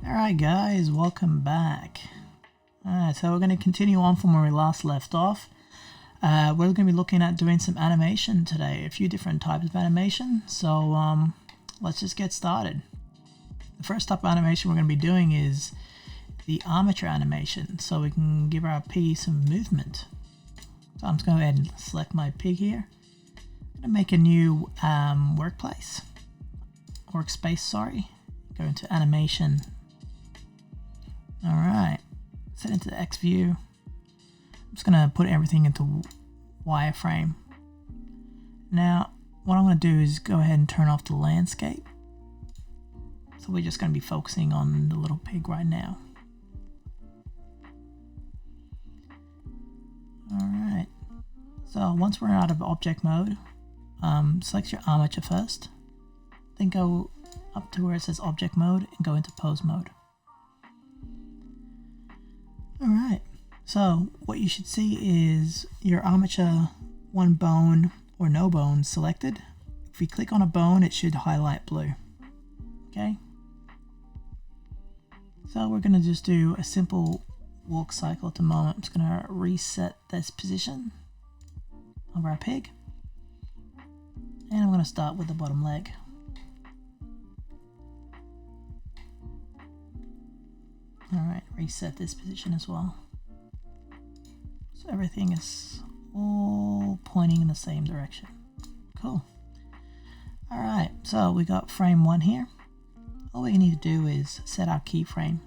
Alright guys, welcome back. Alright, so we're going to continue on from where we last left off. We're going to be looking at doing some animation today, a few different types of animation. So let's just get started. The first type of animation we're going to be doing is the armature animation, so we can give our piggy some movement. So I'm just going to go ahead and select my pig here. I'm going to make a new workspace, sorry. Go into animation. Alright, set into the X view. I'm just going to put everything into wireframe. Now, what I'm going to do is go ahead and turn off the landscape. So we're just going to be focusing on the little pig right now. Alright, so once we're out of object mode, select your armature first. Then go up to where it says object mode and go into pose mode. Alright, so what you should see is your armature one bone or no bone selected. If we click on a bone, it should highlight blue. Okay, so we're going to just do a simple walk cycle at the moment. I'm just going to reset this position of our pig, and I'm going to start with the bottom leg. Alright, reset this position as well. So everything is all pointing in the same direction. Cool. Alright, so we got frame 1 here. All we need to do is set our keyframe.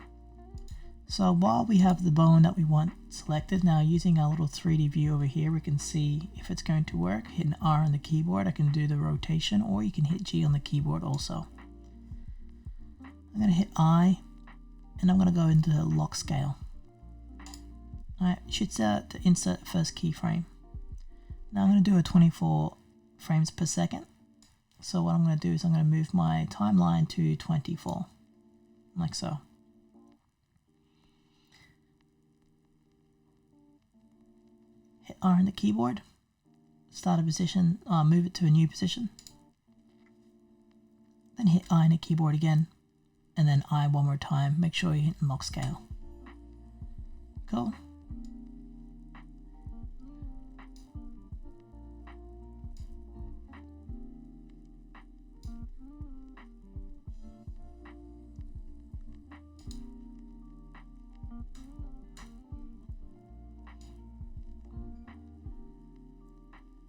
So while we have the bone that we want selected, now using our little 3D view over here, we can see if it's going to work. Hitting R on the keyboard, I can do the rotation, or you can hit G on the keyboard also. I'm going to hit I, and I'm going to go into lock scale. Alright, you should set to insert first keyframe. Now I'm going to do a 24 frames per second. So what I'm going to do is I'm going to move my timeline to 24, like so. Hit R on the keyboard, start a position, move it to a new position. Then hit I on the keyboard again, and then I one more time. Make sure you hit lock scale. Cool.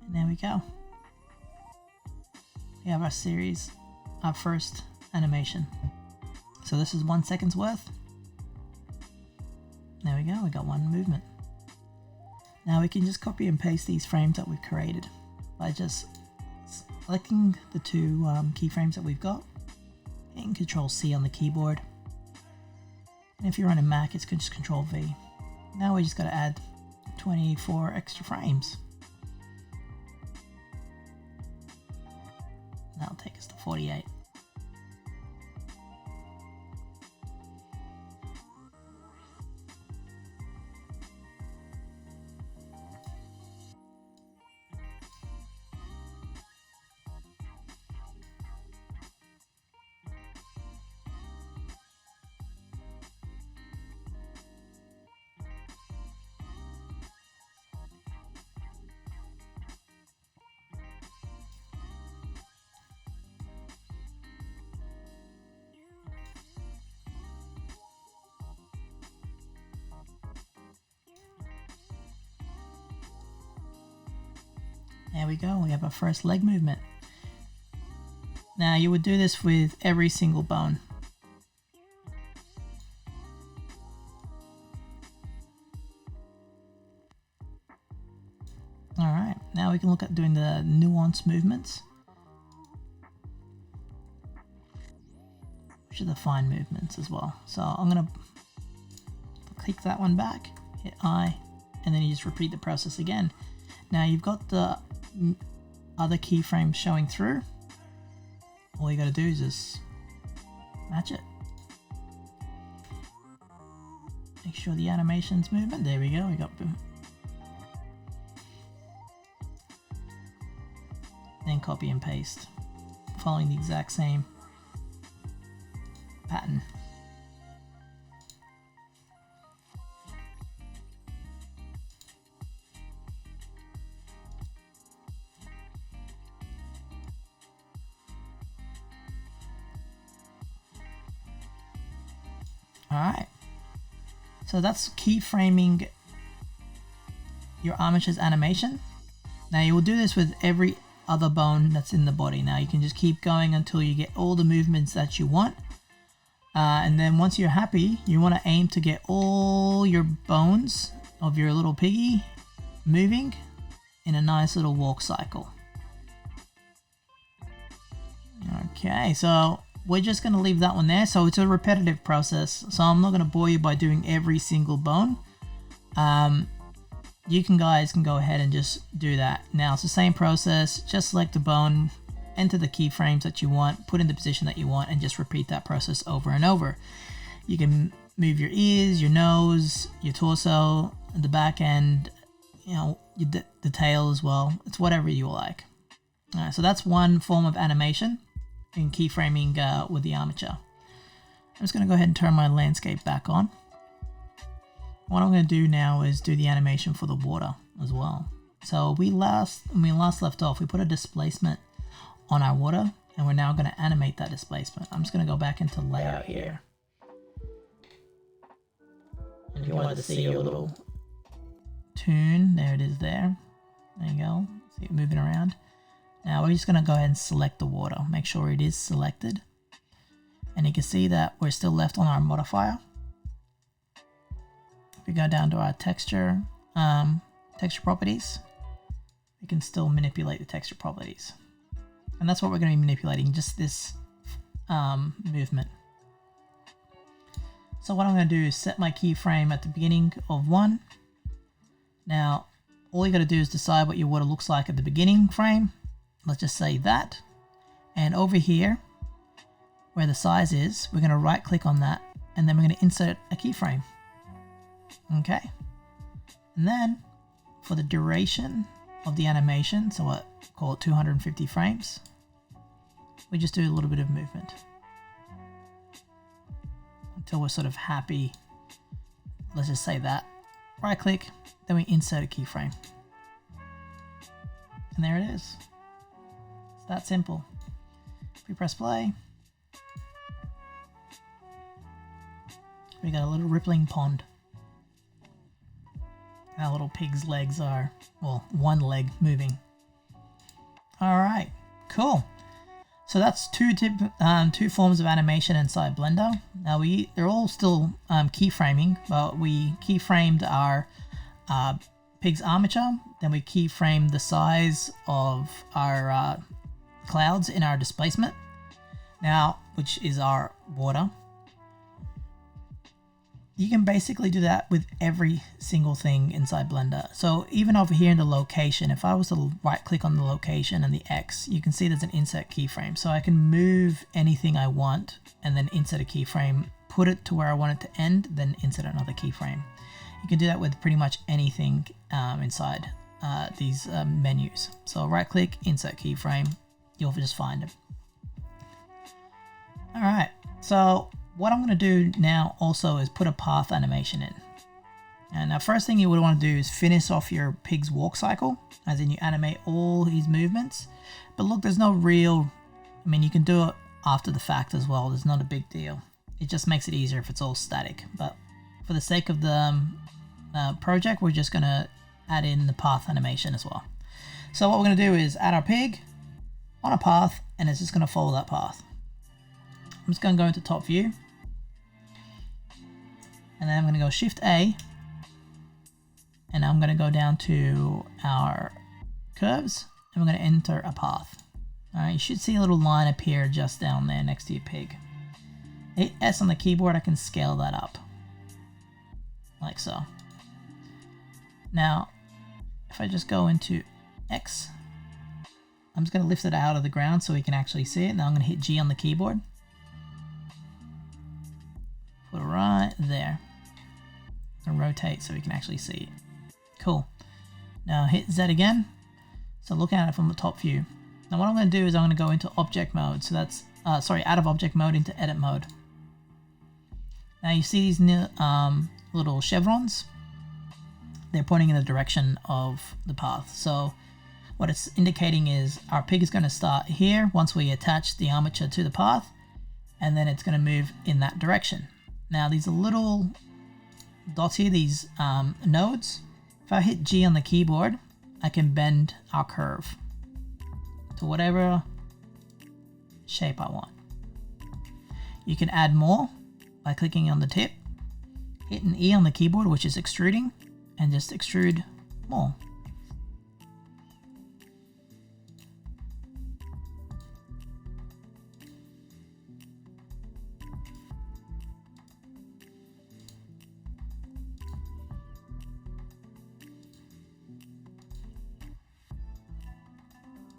And there we go. We have our series, our first animation. So this is 1 second's worth. There we go, we got one movement. Now we can just copy and paste these frames that we've created by just selecting the two keyframes that we've got, hitting Control C on the keyboard. And if you're on a Mac, it's just Control V. Now we just got to add 24 extra frames. That'll take us to 48. There we go, we have our first leg movement. Now you would do this with every single bone. Alright, now we can look at doing the nuance movements, which are the fine movements as well. So I'm going to click that one back, hit I, and then you just repeat the process again. Now you've got the other keyframes showing through. All you got to do is just match it. Make sure the animation's moving. There we go. We got then copy and paste, following the exact same pattern. All right. So that's keyframing your armature's animation. Now you will do this with every other bone that's in the body. Now you can just keep going until you get all the movements that you want. And then once you're happy, you want to aim to get all your bones of your little piggy moving in a nice little walk cycle. Okay, so we're just going to leave that one there. So it's a repetitive process. So I'm not going to bore you by doing every single bone. You guys can go ahead and just do that. Now it's the same process. Just select the bone, enter the keyframes that you want, put in the position that you want, and just repeat that process over and over. You can move your ears, your nose, your torso, the back end, you know, the tail as well. It's whatever you like. All right, so that's one form of animation in keyframing with the armature. I'm just going to go ahead and turn my landscape back on. What I'm going to do now is do the animation for the water as well. So when we last left off, we put a displacement on our water, and we're now going to animate that displacement. I'm just going to go back into layout here. And if you wanted to see your little toon, there it is there. There you go. See it moving around. Now we're just going to go ahead and select the water. Make sure it is selected. And you can see that we're still left on our modifier. If we go down to our texture properties, we can still manipulate the texture properties. And that's what we're going to be manipulating, just this movement. So what I'm going to do is set my keyframe at the beginning of 1. Now, all you got to do is decide what your water looks like at the beginning frame. Let's just say that. And over here, where the size is, we're going to right click on that, and then we're going to insert a keyframe. Okay. And then for the duration of the animation, so what, call it 250 frames, we just do a little bit of movement until we're sort of happy. Let's just say that. Right click, then we insert a keyframe. And there it is. It's that simple. If we press play, we got a little rippling pond. Our little pig's legs are, well, one leg moving. All right, cool. So that's two forms of animation inside Blender. Now they're all still keyframing, but we keyframed our pig's armature, then we keyframed the size of our clouds in our displacement, now, which is our water. You can basically do that with every single thing inside Blender. So even over here in the location, if I was to right click on the location and the X, you can see there's an insert keyframe. So I can move anything I want and then insert a keyframe, put it to where I want it to end, then insert another keyframe. You can do that with pretty much anything inside these menus. So right click, insert keyframe, you'll just find it. All right, so what I'm going to do now also is put a path animation in. And the first thing you would want to do is finish off your pig's walk cycle, as in you animate all his movements. But look, there's no real, I mean, you can do it after the fact as well. There's not a big deal. It just makes it easier if it's all static. But for the sake of the project, we're just going to add in the path animation as well. So what we're going to do is add our pig on a path, and it's just going to follow that path. I'm just going to go into top view. And then I'm going to go Shift A, and I'm going to go down to our curves, and we're going to enter a path. All right, you should see a little line appear just down there next to your pig. Hit S on the keyboard, I can scale that up, like so. Now, if I just go into X, I'm just going to lift it out of the ground so we can actually see it. Now I'm going to hit G on the keyboard. Put it right there. And rotate so we can actually see it. Cool. Now hit Z again. So look at it from the top view. Now what I'm going to do is I'm going to go into object mode. So that's, out of object mode into edit mode. Now you see these little chevrons? They're pointing in the direction of the path. So what it's indicating is our pig is going to start here once we attach the armature to the path, and then it's going to move in that direction. Now these little dots here, these nodes, if I hit G on the keyboard, I can bend our curve to whatever shape I want. You can add more by clicking on the tip, hitting E on the keyboard, which is extruding, and just extrude more.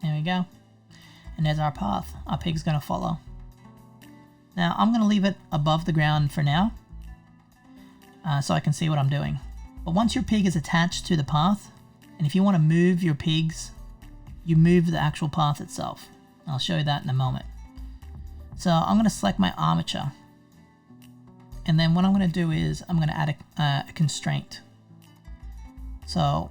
There we go. And there's our path. Our pig's going to follow. Now I'm going to leave it above the ground for now, so I can see what I'm doing. But once your pig is attached to the path, and if you want to move your pigs, you move the actual path itself. I'll show you that in a moment. So I'm going to select my armature. And then what I'm going to do is I'm going to add a constraint. So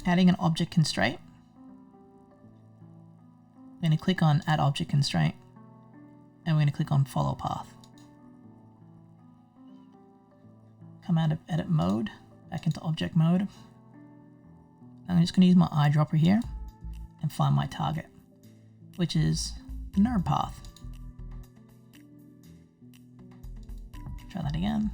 adding an object constraint. I'm going to click on Add Object Constraint, and we're going to click on Follow Path. Come out of Edit Mode, back into Object Mode. I'm just going to use my eyedropper here and find my target, which is the nerd path. Try that again.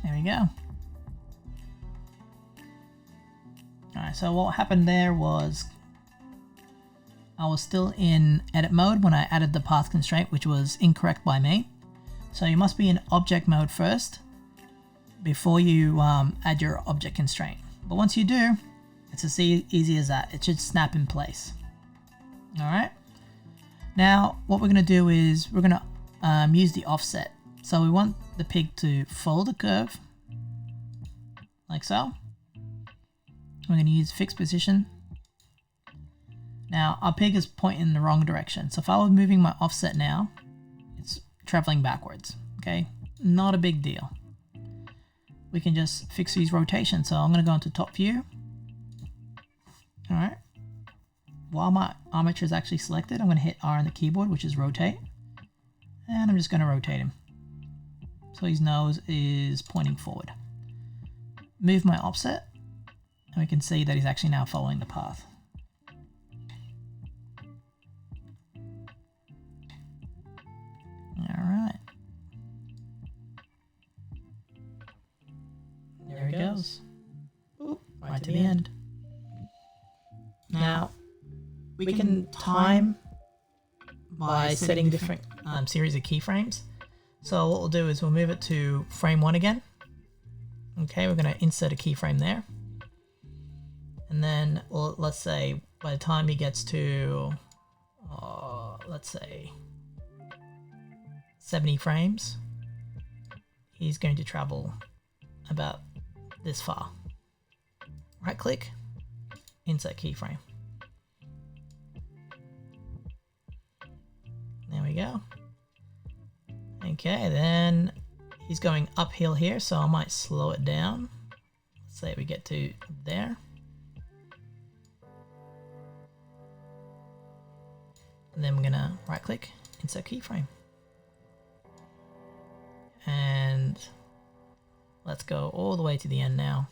There we go. Alright, so what happened there was I was still in edit mode when I added the path constraint, which was incorrect by me. So you must be in object mode first before you add your object constraint. But once you do, it's as easy as that. It should snap in place. Alright. Now what we're going to do is we're going to use the offset. So we want the pig to follow the curve, like so. We're going to use fixed position. Now our pig is pointing in the wrong direction. So if I was moving my offset now, it's traveling backwards, okay? Not a big deal. We can just fix these rotations. So I'm going to go into top view. All right. While my armature is actually selected, I'm going to hit R on the keyboard, which is rotate. And I'm just going to rotate him. So his nose is pointing forward. Move my offset, and we can see that he's actually now following the path. All right. There he goes. Oop, right to the end. Now, we can time by setting different series of keyframes. So what we'll do is we'll move it to frame 1 again. Okay, we're going to insert a keyframe there. And then, well, let's say by the time he gets to, let's say 70 frames, he's going to travel about this far. Right click, insert keyframe. There we go. Okay, then he's going uphill here, so I might slow it down. Let's say we get to there. And then we're gonna right click, insert keyframe. And let's go all the way to the end now.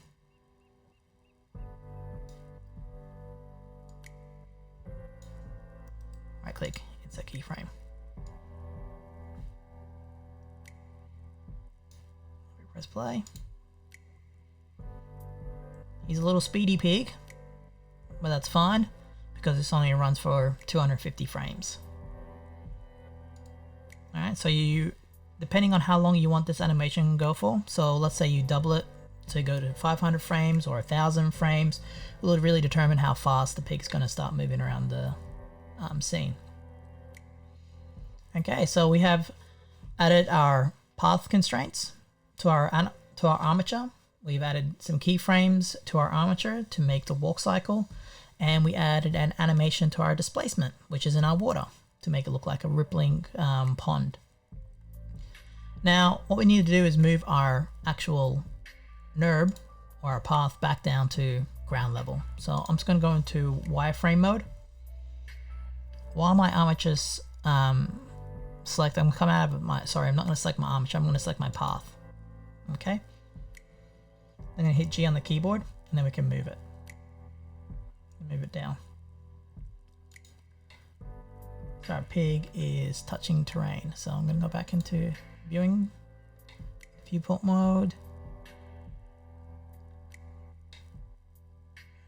Right click, insert keyframe. Press play. He's a little speedy pig, but that's fine because this only runs for 250 frames. Alright, so you, depending on how long you want this animation to go for, so let's say you double it to go to 500 frames or 1000 frames, will really determine how fast the pig's going to start moving around the scene. Okay, so we have added our path constraints to our to our armature. We've added some keyframes to our armature to make the walk cycle, and we added an animation to our displacement, which is in our water, to make it look like a rippling pond. Now, what we need to do is move our actual NURB, or our path, back down to ground level. So I'm just going to go into wireframe mode. While my armature's select, I'm coming out of my, sorry, I'm not going to select my armature, I'm going to select my path. Okay. I'm going to hit G on the keyboard, and then we can move it. Move it down. So our pig is touching terrain. So I'm going to go back into viewing, viewport mode.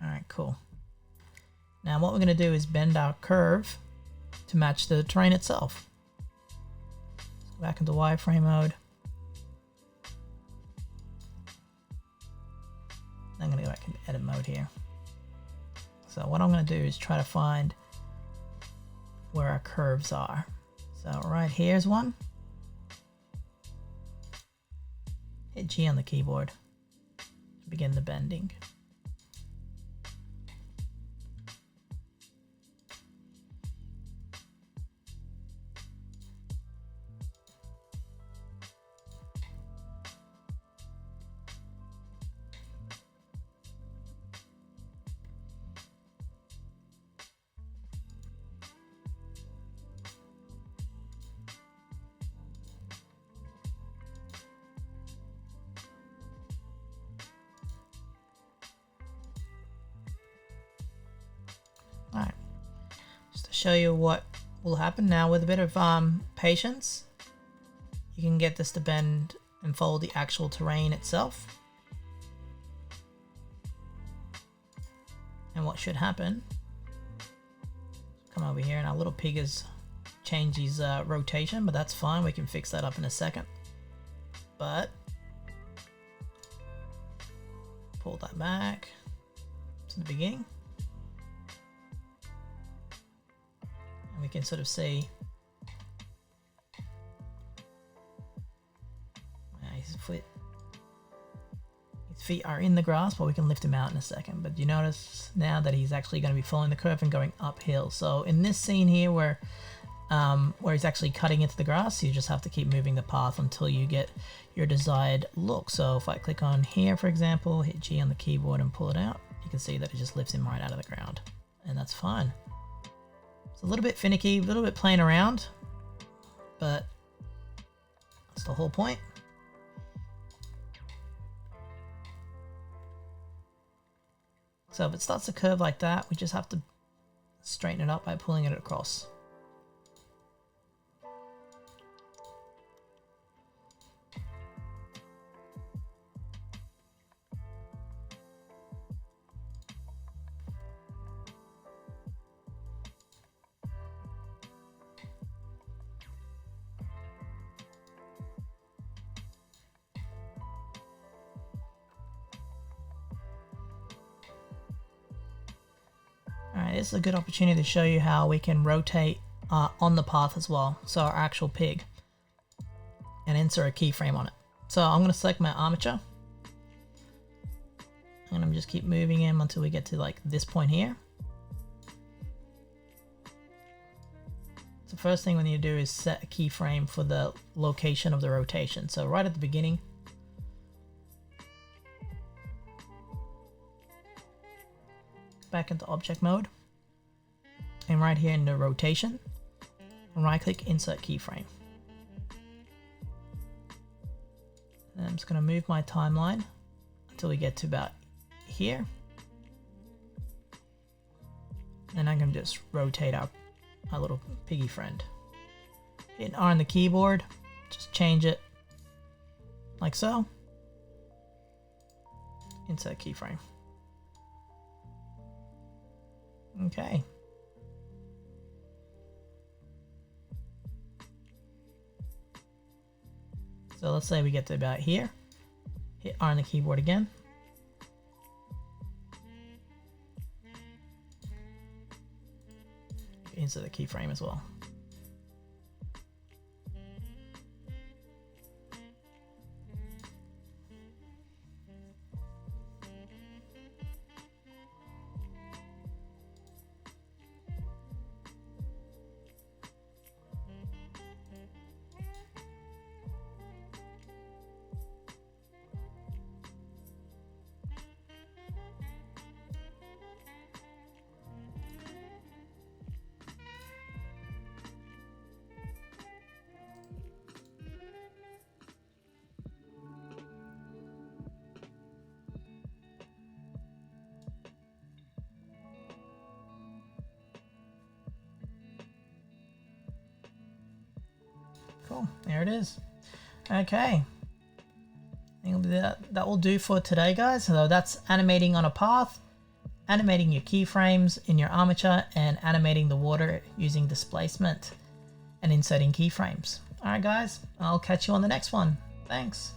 All right, cool. Now what we're going to do is bend our curve to match the terrain itself. Let's go back into wireframe mode. I'm going to go back into edit mode here. So what I'm going to do is try to find where our curves are. So right here's one. Hit G on the keyboard to begin the bending. Alright, just to show you what will happen now, with a bit of patience, you can get this to bend and follow the actual terrain itself. And what should happen, come over here, and our little pig has changed his rotation, but that's fine, we can fix that up in a second. But pull that back to the beginning. We can sort of see his feet are in the grass, but we can lift him out in a second. But you notice now that he's actually going to be following the curve and going uphill. So in this scene here where he's actually cutting into the grass, you just have to keep moving the path until you get your desired look. So if I click on here, for example, hit G on the keyboard and pull it out, you can see that it just lifts him right out of the ground, and that's fine. It's a little bit finicky, a little bit playing around, but that's the whole point. So if it starts to curve like that, we just have to straighten it up by pulling it across. Alright, this is a good opportunity to show you how we can rotate on the path as well. So our actual pig, and insert a keyframe on it. So I'm going to select my armature, and I'm just keep moving him until we get to like this point here. So first thing we need to do is set a keyframe for the location of the rotation. So right at the beginning, back into object mode, and right here in the rotation, right click, insert keyframe. And I'm just going to move my timeline until we get to about here, and I'm going to just rotate our little piggy friend. Hit R on the keyboard, just change it like so, insert keyframe. Okay. So let's say we get to about here. Hit R on the keyboard again. Insert the keyframe as well. Cool, there it is. Okay, I think that will do for today, guys. So that's animating on a path, animating your keyframes in your armature, and animating the water using displacement and inserting keyframes. All right, guys, I'll catch you on the next one. Thanks.